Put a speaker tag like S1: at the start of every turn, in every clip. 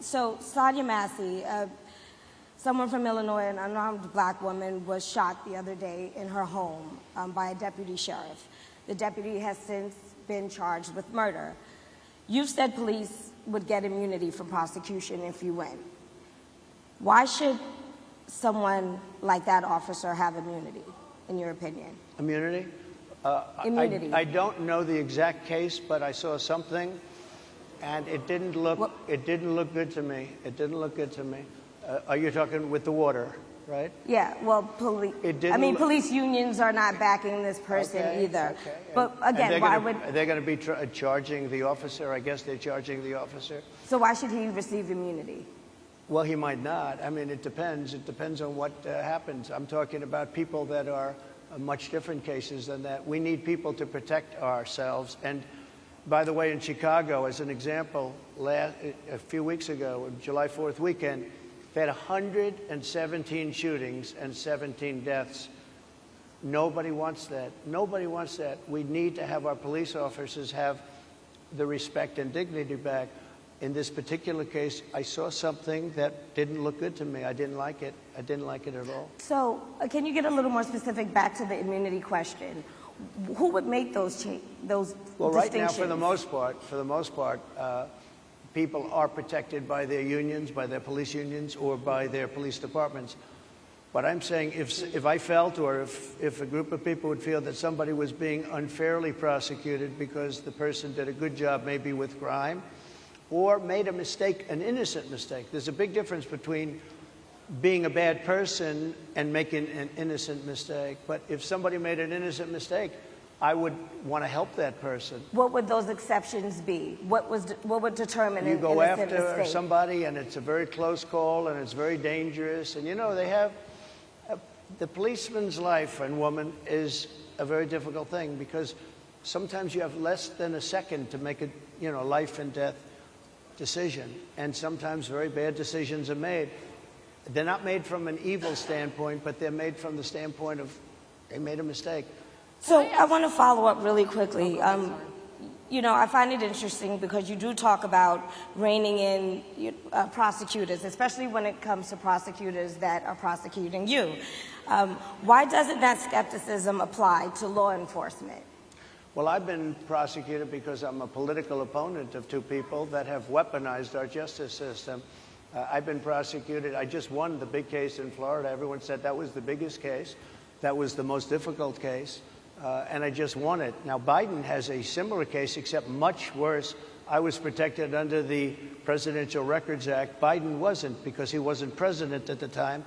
S1: So Sonya Massey, someone from Illinois, an unarmed black woman, was shot the other day in her home by a deputy sheriff. The deputy has since been charged with murder. You've said police would get immunity from prosecution if you win. Why should someone like that officer have immunity, in your opinion?
S2: Immunity?
S1: Immunity.
S2: I don't know the exact case, but I saw something, and it didn't look good to me. It didn't look good to me. Are you talking with the water, right?
S1: Yeah. Well, police unions are not backing this person either.
S2: Okay.
S1: But again, why would
S2: they're going to be charging the officer? I guess they're charging the officer.
S1: So why should he receive immunity?
S2: Well, he might not. I mean, it depends. It depends on what happens. I'm talking about people that are much different cases than that. We need people to protect ourselves. And by the way, in Chicago, as an example, a few weeks ago, July 4th weekend, they had 117 shootings and 17 deaths. Nobody wants that. Nobody wants that. We need to have our police officers have the respect and dignity back. In this particular case, I saw something that didn't look good to me. I didn't like it. I didn't like it at all.
S1: So can you get a little more specific back to the immunity question? Who would make those distinctions?
S2: Well, right now, for the most part, people are protected by their unions, by their police unions, or by their police departments. But I'm saying if I felt, or if a group of people would feel that somebody was being unfairly prosecuted because the person did a good job maybe with crime, or made a mistake, an innocent mistake. There's a big difference between being a bad person and making an innocent mistake. But if somebody made an innocent mistake, I would want to help that person.
S1: What would those exceptions be? What would determine an innocent mistake?
S2: You go after somebody, and it's a very close call, and it's very dangerous. And you know, they have the policeman's life and woman is a very difficult thing, because sometimes you have less than a second to make a life and death decision, and sometimes very bad decisions are made. They're not made from an evil standpoint, but they're made from the standpoint of they made a mistake.
S1: So I want to follow up really quickly. I find it interesting because you do talk about reining in prosecutors, especially when it comes to prosecutors that are prosecuting you. Why doesn't that skepticism apply to law enforcement?
S2: Well, I've been prosecuted because I'm a political opponent of two people that have weaponized our justice system. I've been prosecuted. I just won the big case in Florida. Everyone said that was the biggest case. That was the most difficult case. And I just won it. Now, Biden has a similar case, except much worse. I was protected under the Presidential Records Act. Biden wasn't, because he wasn't president at the time.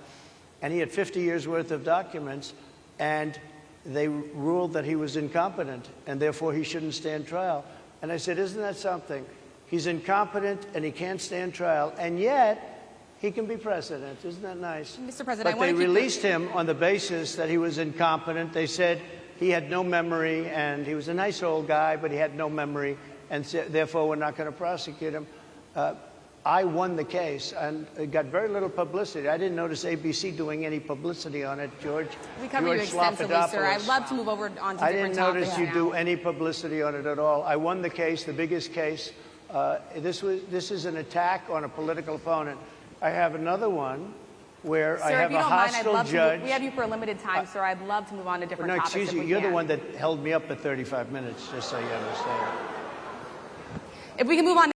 S2: And he had 50 years worth of documents. And they ruled that he was incompetent, and therefore he shouldn't stand trial. And I said, isn't that something? He's incompetent, and he can't stand trial, and yet he can be president. Isn't that nice?
S3: Mr. President,
S2: but they released him on the basis that he was incompetent. They said he had no memory, and he was a nice old guy, but he had no memory, and therefore we're not going to prosecute him. I won the case, and it got very little publicity. I didn't notice ABC doing any publicity on it, George.
S3: We cover you extensively, sir. I'd love to move over on to different topics.
S2: I didn't notice you do any publicity on it at all. I won the case, the biggest case. This is an attack on a political opponent. I have another one where I have a hostile judge.
S3: We have you for a limited time, sir. I'd love to move on to different topics.
S2: No, excuse you. You're the one that held me up for 35 minutes, just so you understand.
S3: If we can move on.